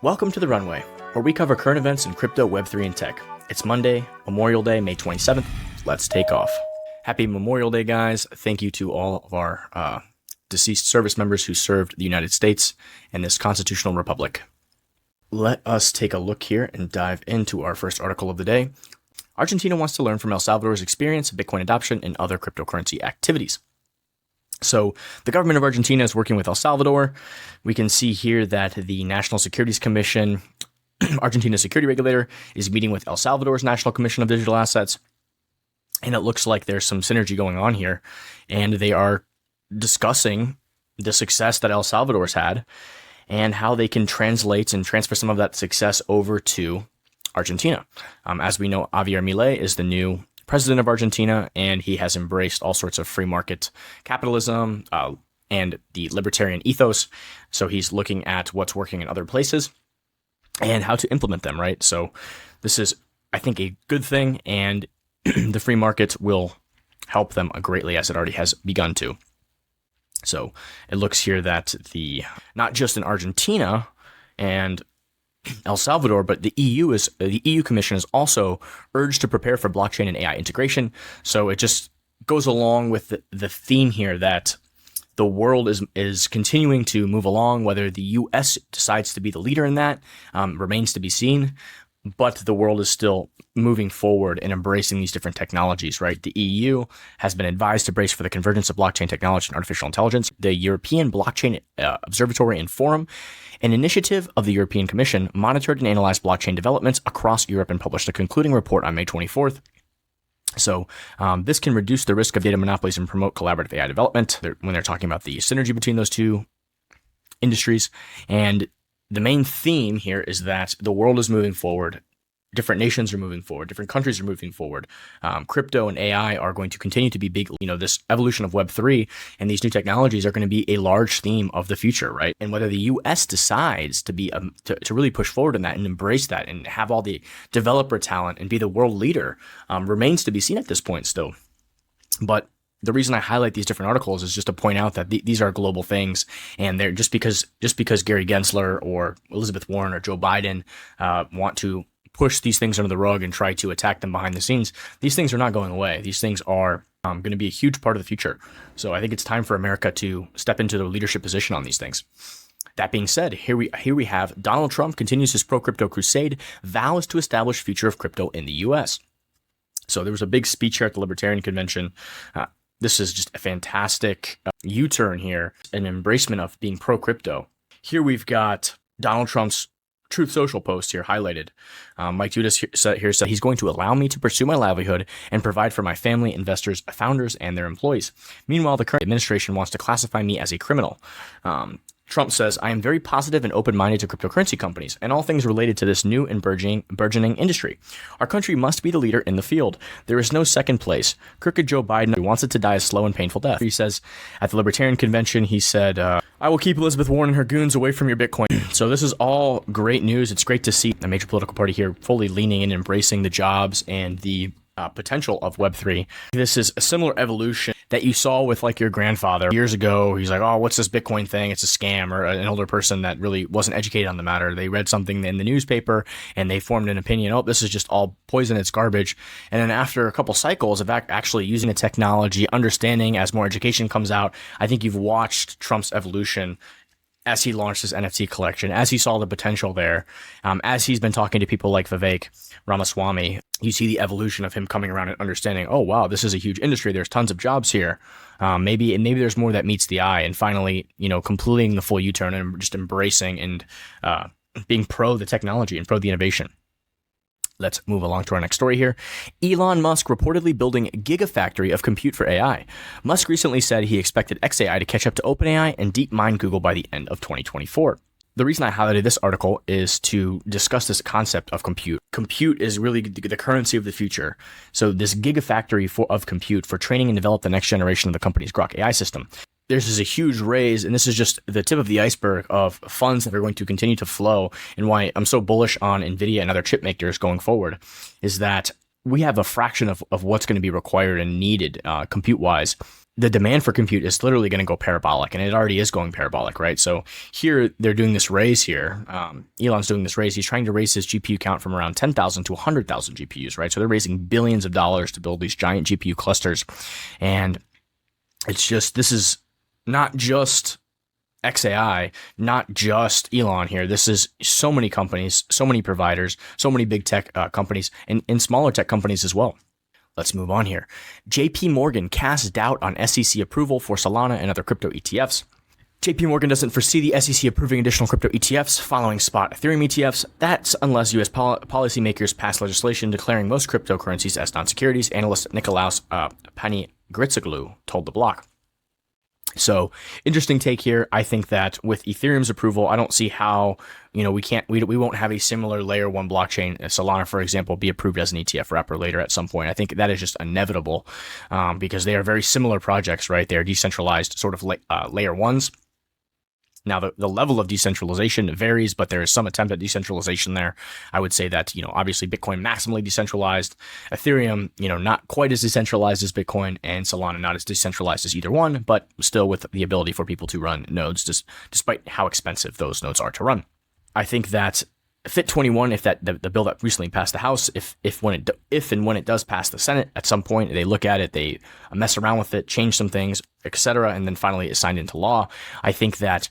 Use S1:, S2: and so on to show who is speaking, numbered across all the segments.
S1: Welcome to the Runway, where we cover current events in crypto, Web3, and tech. It's Monday, Memorial Day, May 27th. Let's take off. Happy Memorial Day, guys. Thank you to all of our deceased service members who served the United States and this constitutional republic. Let us take a look here and dive into our first article of the day. Argentina wants to learn from El Salvador's experience, Bitcoin adoption, and other cryptocurrency activities. So the government of Argentina is working with El Salvador. We can see here that the National Securities Commission, Argentina's security regulator, is meeting with El Salvador's National Commission of Digital Assets. And it looks like there's some synergy going on here. And they are discussing the success that El Salvador's had and how they can translate and transfer some of that success over to Argentina. As we know, Aviamille is the new president of Argentina, and he has embraced all sorts of free market capitalism and the libertarian ethos. So he's looking at what's working in other places and how to implement them, right? So this is, I think, a good thing, and the free market will help them greatly, as it already has begun to. So it looks here that not just in Argentina and El Salvador, but the EU Commission is also urged to prepare for blockchain and AI integration. So it just goes along with the theme here that the world is continuing to move along. Whether the US decides to be the leader in that remains to be seen, but the world is still moving forward and embracing these different technologies, right? The EU has been advised to brace for the convergence of blockchain technology and artificial intelligence. The European Blockchain Observatory and Forum, an initiative of the European Commission, monitored and analyzed blockchain developments across Europe and published a concluding report on May 24th. So this can reduce the risk of data monopolies and promote collaborative AI development when they're talking about the synergy between those two industries. And the main theme here is that the world is moving forward. Different nations are moving forward. Different countries are moving forward. Crypto and AI are going to continue to be big. This evolution of Web3 and these new technologies are going to be a large theme of the future, right? And whether the U.S. decides to be to really push forward in that and embrace that and have all the developer talent and be the world leader remains to be seen at this point still. But the reason I highlight these different articles is just to point out that these are global things, and they're just because Gary Gensler or Elizabeth Warren or Joe Biden want to push these things under the rug and try to attack them behind the scenes. These things are not going away. These things are going to be a huge part of the future. So I think it's time for America to step into the leadership position on these things. That being said, here we have Donald Trump continues his pro-crypto crusade, vows to establish future of crypto in the U.S. So there was a big speech here at the Libertarian Convention. This is just a fantastic U-turn here, an embracement of being pro-crypto. Here we've got Donald Trump's Truth Social post here highlighted. Mike Dudas here said he's going to allow me to pursue my livelihood and provide for my family, investors, founders, and their employees. Meanwhile, the current administration wants to classify me as a criminal. Trump says, I am very positive and open-minded to cryptocurrency companies and all things related to this new and burgeoning industry. Our country must be the leader in the field. There is no second place. Crooked Joe Biden wants it to die a slow and painful death. He says at the Libertarian Convention, he said, I will keep Elizabeth Warren and her goons away from your Bitcoin. So this is all great news. It's great to see a major political party here fully leaning in, embracing the jobs and the potential of Web3. This is a similar evolution that you saw with like your grandfather years ago. He's like, oh, what's this Bitcoin thing? It's a scam. Or an older person that really wasn't educated on the matter. They read something in the newspaper and they formed an opinion. Oh, this is just all poison. It's garbage. And then after a couple cycles of actually using the technology, understanding as more education comes out, I think you've watched Trump's evolution as he launched his NFT collection, as he saw the potential there, as he's been talking to people like Vivek Ramaswamy. You see the evolution of him coming around and understanding, oh, wow, this is a huge industry. There's tons of jobs here. Maybe there's more that meets the eye. And finally, completing the full U-turn and just embracing and being pro the technology and pro the innovation. Let's move along to our next story here. Elon Musk reportedly building a gigafactory of compute for AI. Musk recently said he expected XAI to catch up to OpenAI and DeepMind Google by the end of 2024. The reason I highlighted this article is to discuss this concept of compute. Compute is really the currency of the future. So this gigafactory of compute for training and develop the next generation of the company's Grok AI system. There's a huge raise, and this is just the tip of the iceberg of funds that are going to continue to flow, and why I'm so bullish on NVIDIA and other chip makers going forward is that we have a fraction of what's going to be required and needed compute-wise the demand for compute is literally going to go parabolic, and it already is going parabolic, right? So here they're doing this raise here. Elon's doing this raise. He's trying to raise his GPU count from around 10,000 to 100,000 GPUs, right? So they're raising billions of dollars to build these giant GPU clusters. And it's just, this is not just XAI, not just Elon here. This is so many companies, so many providers, so many big tech companies, and smaller tech companies as well. Let's move on here. JP Morgan casts doubt on SEC approval for Solana and other crypto ETFs. JP Morgan doesn't foresee the SEC approving additional crypto ETFs following spot Ethereum ETFs. That's unless U.S. policymakers pass legislation declaring most cryptocurrencies as non-securities, analyst Nikolaos Panigritsoglou told The Block. So interesting take here. I think that with Ethereum's approval, I don't see how, we won't have a similar layer one blockchain, Solana, for example, be approved as an ETF wrapper later at some point. I think that is just inevitable because they are very similar projects, right? They are decentralized sort of layer ones. Now, the level of decentralization varies, but there is some attempt at decentralization there. I would say that, obviously Bitcoin maximally decentralized, Ethereum, not quite as decentralized as Bitcoin, and Solana not as decentralized as either one, but still with the ability for people to run nodes, despite how expensive those nodes are to run. I think that FIT21, if the bill that recently passed the House, if and when it does pass the Senate at some point, they look at it, they mess around with it, change some things, etc., and then finally it's signed into law. I think that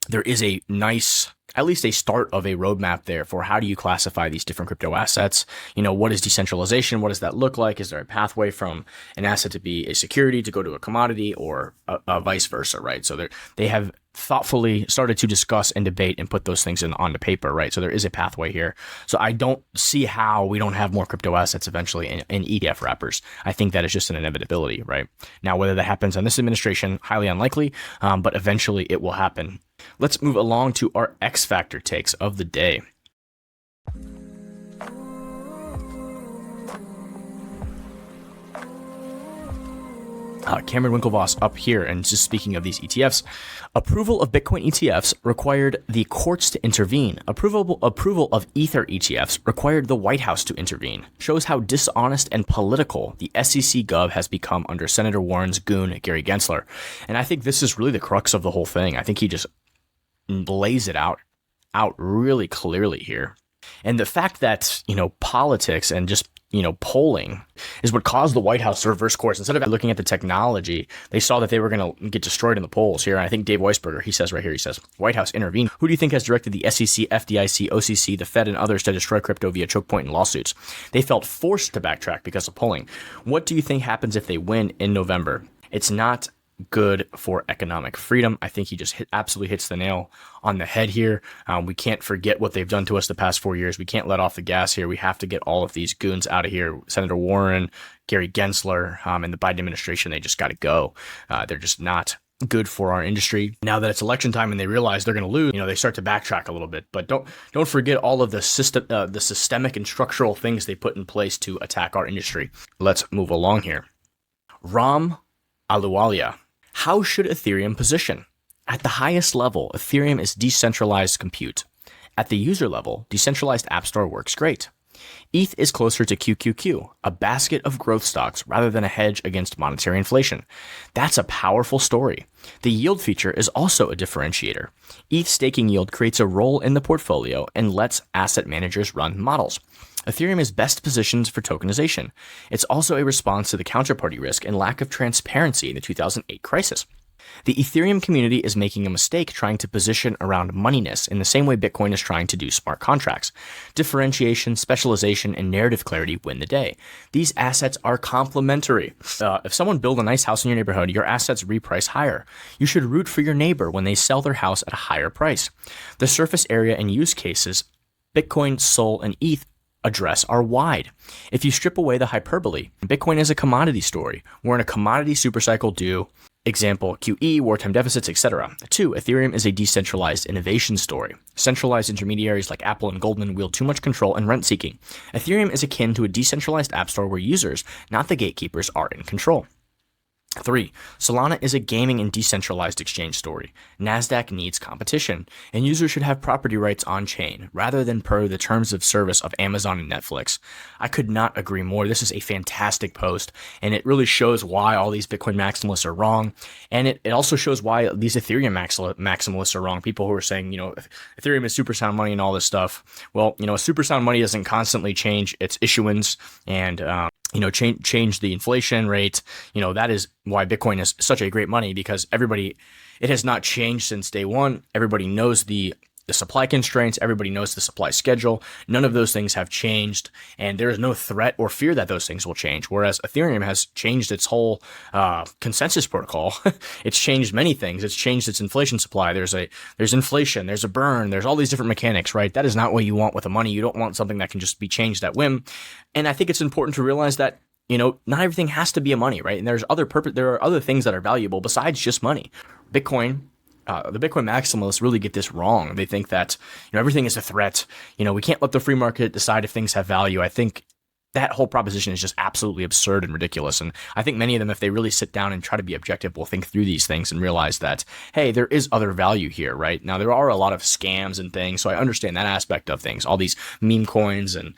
S1: there is a nice, at least a start of a roadmap there for how do you classify these different crypto assets? What is decentralization? What does that look like? Is there a pathway from an asset to be a security to go to a commodity, or vice versa, right? So they have thoughtfully started to discuss and debate and put those things onto paper, right? So there is a pathway here. So I don't see how we don't have more crypto assets eventually in ETF wrappers. I think that is just an inevitability, right? Now, whether that happens on this administration, highly unlikely, but eventually it will happen. Let's move along to our X Factor takes of the day. Cameron Winklevoss up here, and just speaking of these ETFs, approval of Bitcoin ETFs required the courts to intervene. Approval of Ether ETFs required the White House to intervene. Shows how dishonest and political the SEC Gov has become under Senator Warren's goon, Gary Gensler. And I think this is really the crux of the whole thing. I think he just lays it out really clearly here. And the fact that, politics and just, polling is what caused the White House to reverse course. Instead of looking at the technology, they saw that they were going to get destroyed in the polls here. And I think Dave Weisberger, he says, White House intervened. Who do you think has directed the SEC, FDIC, OCC, the Fed, and others to destroy crypto via choke point and lawsuits? They felt forced to backtrack because of polling. What do you think happens if they win in November? It's not good for economic freedom. I think he just absolutely hits the nail on the head here. We can't forget what they've done to us the past 4 years. We can't let off the gas here. We have to get all of these goons out of here. Senator Warren, Gary Gensler, and the Biden administration, they just got to go. They're just not good for our industry. Now that it's election time and they realize they're going to lose, they start to backtrack a little bit. But don't forget all of the systemic and structural things they put in place to attack our industry. Let's move along here. Ram Aluwalia. How should Ethereum position? At the highest level, Ethereum is decentralized compute. At the user level, decentralized App Store works great. ETH is closer to QQQ, a basket of growth stocks rather than a hedge against monetary inflation. That's a powerful story. The yield feature is also a differentiator. ETH staking yield creates a role in the portfolio and lets asset managers run models. Ethereum is best positioned for tokenization. It's also a response to the counterparty risk and lack of transparency in the 2008 crisis. The Ethereum community is making a mistake trying to position around moneyness in the same way Bitcoin is trying to do smart contracts. Differentiation, specialization, and narrative clarity win the day. These assets are complementary. If someone builds a nice house in your neighborhood, your assets reprice higher. You should root for your neighbor when they sell their house at a higher price. The surface area and use cases Bitcoin, Sol, and ETH address are wide. If you strip away the hyperbole, Bitcoin is a commodity story. We're in a commodity supercycle due, example, QE, wartime deficits, etc. 2, Ethereum is a decentralized innovation story. Centralized intermediaries like Apple and Goldman wield too much control and rent-seeking. Ethereum is akin to a decentralized app store where users, not the gatekeepers, are in control. 3. Solana is a gaming and decentralized exchange story. Nasdaq needs competition, and users should have property rights on-chain, rather than per the terms of service of Amazon and Netflix. I could not agree more. This is a fantastic post, and it really shows why all these Bitcoin maximalists are wrong, and it also shows why these Ethereum maximalists are wrong. People who are saying, Ethereum is super sound money and all this stuff. Well, super sound money doesn't constantly change its issuance and change the inflation rate. That is why Bitcoin is such a great money, because it has not changed since day one. Everybody knows the supply constraints. Everybody knows the supply schedule. None of those things have changed, and there is no threat or fear that those things will change. Whereas Ethereum has changed its whole consensus protocol. It's changed many things. It's changed its inflation supply. There's inflation. There's a burn. There's all these different mechanics, right? That is not what you want with the money. You don't want something that can just be changed at whim. And I think it's important to realize that not everything has to be a money, right? And there are other things that are valuable besides just money. Bitcoin. The Bitcoin maximalists really get this wrong. They think that everything is a threat. We can't let the free market decide if things have value. I think that whole proposition is just absolutely absurd and ridiculous. And I think many of them, if they really sit down and try to be objective, will think through these things and realize that, hey, there is other value here, right? Now, there are a lot of scams and things, so I understand that aspect of things. All these meme coins and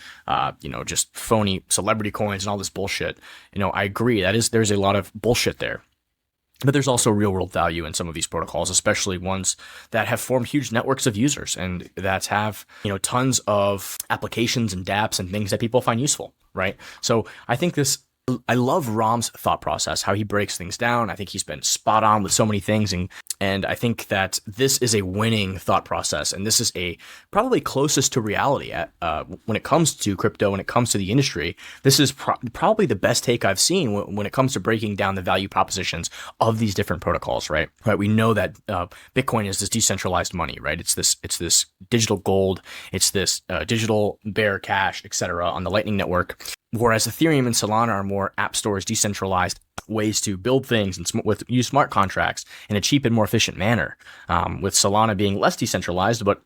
S1: just phony celebrity coins and all this bullshit. I agree. There's a lot of bullshit there. But there's also real world value in some of these protocols, especially ones that have formed huge networks of users and that have, tons of applications and dApps and things that people find useful, right? So I love Rom's thought process, how he breaks things down. I think he's been spot on with so many things. And I think that this is a winning thought process. And this is probably closest to reality when it comes to crypto, when it comes to the industry. This is probably the best take I've seen when it comes to breaking down the value propositions of these different protocols, right? Right. We know that Bitcoin is this decentralized money, right? It's this digital gold. It's this digital bear cash, etc. on the Lightning Network. Whereas Ethereum and Solana are more app stores, decentralized ways to build things and use smart contracts in a cheap and more efficient manner. With Solana being less decentralized, but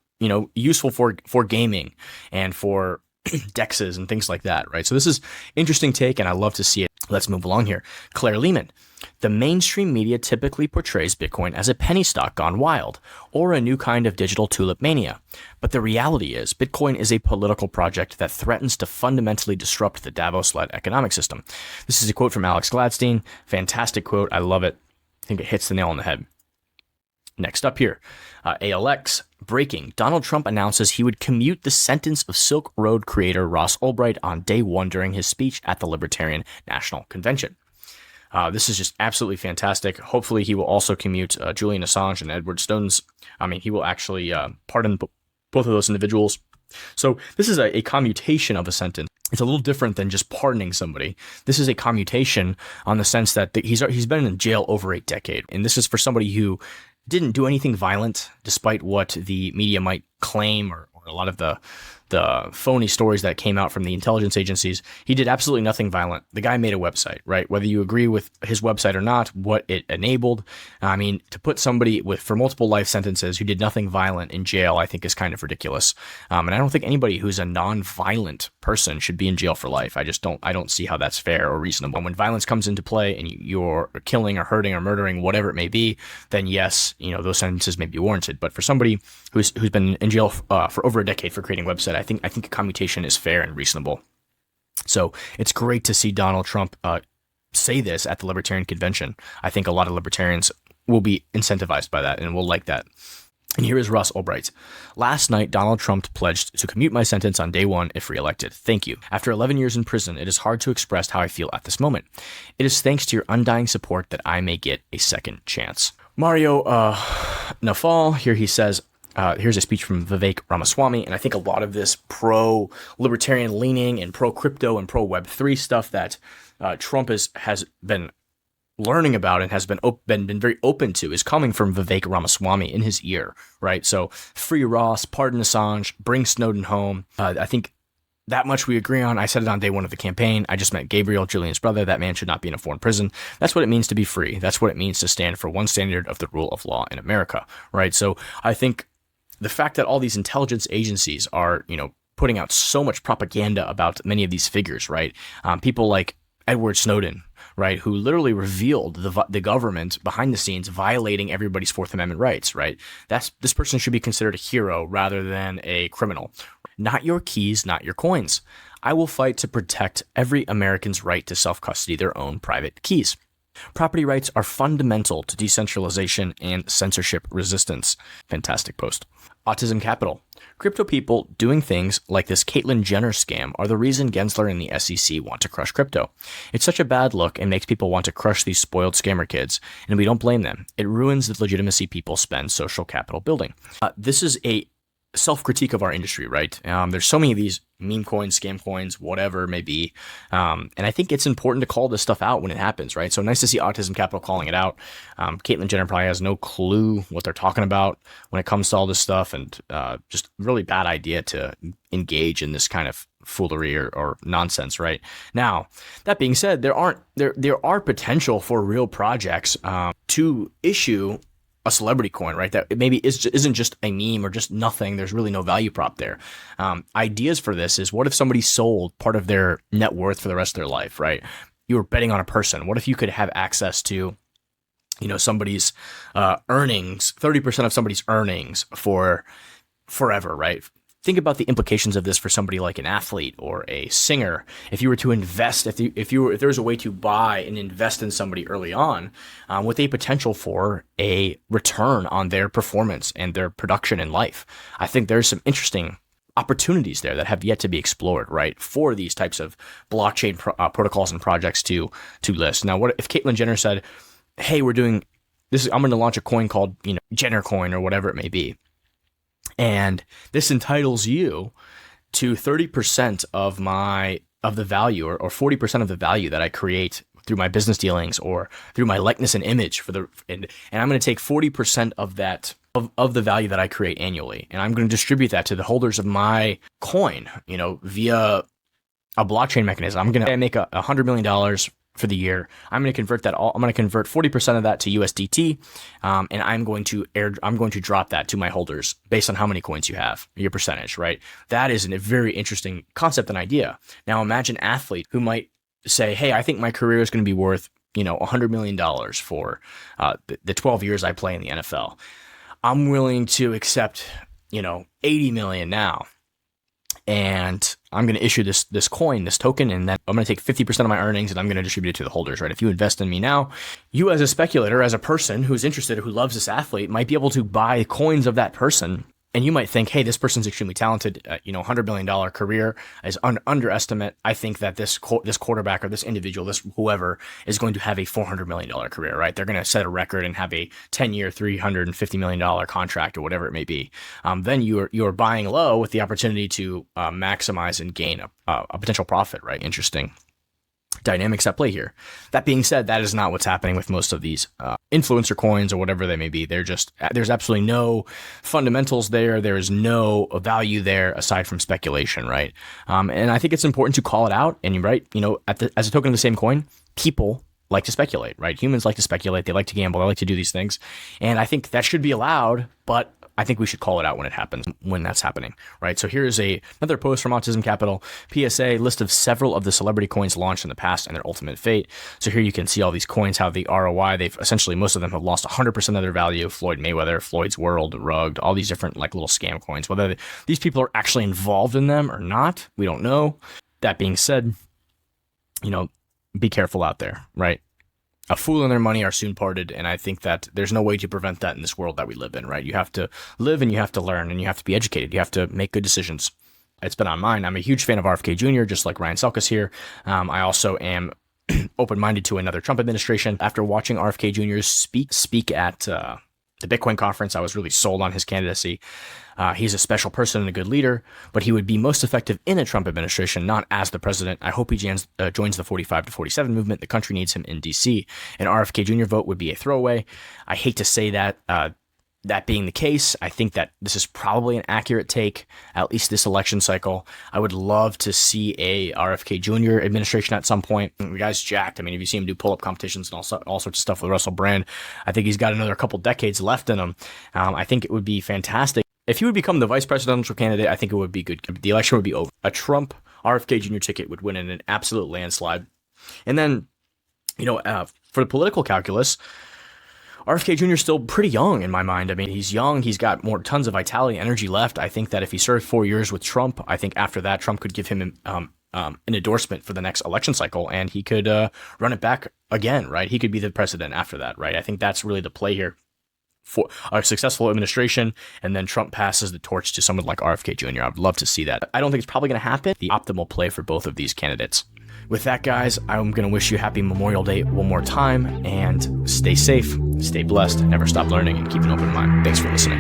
S1: useful for gaming and for dexes and things like that, right? So this is interesting take, and I love to see it. Let's move along here. Claire Lehman. The mainstream media typically portrays Bitcoin as a penny stock gone wild, or a new kind of digital tulip mania. But the reality is, Bitcoin is a political project that threatens to fundamentally disrupt the Davos-led economic system. This is a quote from Alex Gladstein. Fantastic quote. I love it. I think it hits the nail on the head. Next up here, ALX. Breaking. Donald Trump announces he would commute the sentence of Silk Road creator Ross Ulbricht on day one during his speech at the Libertarian National Convention. This is just absolutely fantastic. Hopefully he will also commute Julian Assange and Edward Snowden's. He will actually pardon both of those individuals. So this is a commutation of a sentence. It's a little different than just pardoning somebody. This is a commutation on the sense that he's been in jail over a decade. And this is for somebody who didn't do anything violent, despite what the media might claim or a lot of the phony stories that came out from the intelligence agencies. He did absolutely nothing violent. The guy made a website, right? Whether you agree with his website or not, what it enabled. To put somebody for multiple life sentences who did nothing violent in jail, I think is kind of ridiculous. And I don't think anybody who's a non-violent person should be in jail for life. I don't see how that's fair or reasonable. And when violence comes into play and you're killing or hurting or murdering, whatever it may be, then yes, those sentences may be warranted. But for somebody who's been in jail for over a decade for creating a website, I think a commutation is fair and reasonable. So it's great to see Donald Trump say this at the Libertarian Convention. I think a lot of libertarians will be incentivized by that and will like that. And here is Ross Ulbricht. Last night, Donald Trump pledged to commute my sentence on day one if reelected. Thank you. After 11 years in prison, it is hard to express how I feel at this moment. It is thanks to your undying support that I may get a second chance. Mario Nafal, here he says, here's a speech from Vivek Ramaswamy, and I think a lot of this pro-libertarian leaning and pro-crypto and pro-Web3 stuff that Trump has been learning about and has been very open to is coming from Vivek Ramaswamy in his ear, right? So free Ross, pardon Assange, bring Snowden home. I think that much we agree on. I said it on day one of the campaign. I just met Gabriel, Julian's brother. That man should not be in a foreign prison. That's what it means to be free. That's what it means to stand for one standard of the rule of law in America, right? So I think the fact that all these intelligence agencies are, putting out so much propaganda about many of these figures, right? People like Edward Snowden, right, who literally revealed the government behind the scenes violating everybody's Fourth Amendment rights, right? This person should be considered a hero rather than a criminal. Not your keys, not your coins. I will fight to protect every American's right to self-custody their own private keys. Property rights are fundamental to decentralization and censorship resistance. Fantastic post. Autism Capital. Crypto people doing things like this Caitlyn Jenner scam are the reason Gensler and the SEC want to crush crypto. It's such a bad look and makes people want to crush these spoiled scammer kids, and we don't blame them. It ruins the legitimacy people spend social capital building. This is a self-critique of our industry, right? There's so many of these meme coins, scam coins, whatever it may be. And I think it's important to call this stuff out when it happens, right? So nice to see Autism Capital calling it out. Caitlyn Jenner probably has no clue what they're talking about when it comes to all this stuff, and just really bad idea to engage in this kind of foolery or nonsense, right? Now, that being said, there are potential for real projects to issue a celebrity coin, right? That maybe isn't just a meme or just nothing. There's really no value prop there. Ideas for this is, what if somebody sold part of their net worth for the rest of their life, right? You were betting on a person. What if you could have access to, somebody's earnings, 30% of somebody's earnings for forever, right? Think about the implications of this for somebody like an athlete or a singer. If you were to invest, if there was a way to buy and invest in somebody early on, with a potential for a return on their performance and their production in life, I think there's some interesting opportunities there that have yet to be explored, right? For these types of blockchain protocols and projects to list. Now, what if Caitlyn Jenner said, "Hey, we're doing this. I'm going to launch a coin called, Jenner coin or whatever it may be. And this entitles you to 30% of the value or 40% of the value that I create through my business dealings or through my likeness and image and I'm going to take 40% of that of the value that I create annually, and I'm going to distribute that to the holders of my coin, via a blockchain mechanism. I'm going to make $100 million for the year. I'm going to convert 40% of that to USDT, and I'm going to drop that to my holders based on how many coins you have, your percentage, right? That is a very interesting concept and idea. Now imagine an athlete who might say, "Hey, I think my career is going to be worth, $100 million for the 12 years I play in the NFL. I'm willing to accept, 80 million now. And I'm going to issue this coin, this token, and then I'm going to take 50% of my earnings and I'm going to distribute it to the holders, right? If you invest in me now, you as a speculator, as a person who's interested, who loves this athlete, might be able to buy coins of that person. And you might think, hey, this person's extremely talented. $100 million career is underestimate. I think that this quarterback or this individual, this whoever, is going to have a $400 million career, right? They're going to set a record and have a 10-year, $350 million contract or whatever it may be. Then you're buying low with the opportunity to maximize and gain a potential profit, right? Interesting dynamics at play here. That being said, that is not what's happening with most of these influencer coins or whatever they may be. There's absolutely no fundamentals there. There is no value there aside from speculation, right? And I think it's important to call it out. And right, as a token of the same coin, people like to speculate, right? Humans like to speculate. They like to gamble. They like to do these things. And I think that should be allowed, but I think we should call it out when it happens, when that's happening, right? So here's another post from Autism Capital. PSA, list of several of the celebrity coins launched in the past and their ultimate fate. So here you can see all these coins, how the ROI, most of them have lost 100% of their value. Floyd Mayweather, Floyd's World, Rugged, all these different little scam coins. Whether these people are actually involved in them or not, we don't know. That being said, be careful out there, right? A fool and their money are soon parted, and I think that there's no way to prevent that in this world that we live in, right? You have to live and you have to learn and you have to be educated. You have to make good decisions. It's been on mine. I'm a huge fan of RFK Jr., just like Ryan Selkis here. I also am open-minded to another Trump administration. After watching RFK Jr. speak at the Bitcoin conference, I was really sold on his candidacy. He's a special person and a good leader, but he would be most effective in a Trump administration, not as the president. I hope he joins the 45 to 47 movement. The country needs him in D.C. An RFK Jr. vote would be a throwaway. I hate to say that. That being the case, I think that this is probably an accurate take, at least this election cycle. I would love to see a RFK Jr. administration at some point. The guy's jacked. I mean, if you see him do pull-up competitions and all sorts of stuff with Russell Brand, I think he's got another couple decades left in him. I think it would be fantastic. If he would become the vice presidential candidate, I think it would be good. The election would be over. A Trump RFK Jr. ticket would win in an absolute landslide. And then For the political calculus, RFK Jr. is still pretty young in my mind. I mean, he's young. He's got tons of vitality, energy left. I think that if he served 4 years with Trump, I think after that, Trump could give him an endorsement for the next election cycle, and he could run it back again, right? He could be the president after that, right? I think that's really the play here for a successful administration, and then Trump passes the torch to someone like RFK Jr. I'd love to see that. I don't think it's probably going to happen. The optimal play for both of these candidates. With that, guys, I'm going to wish you happy Memorial Day one more time, and stay safe, stay blessed, never stop learning, and keep an open mind. Thanks for listening.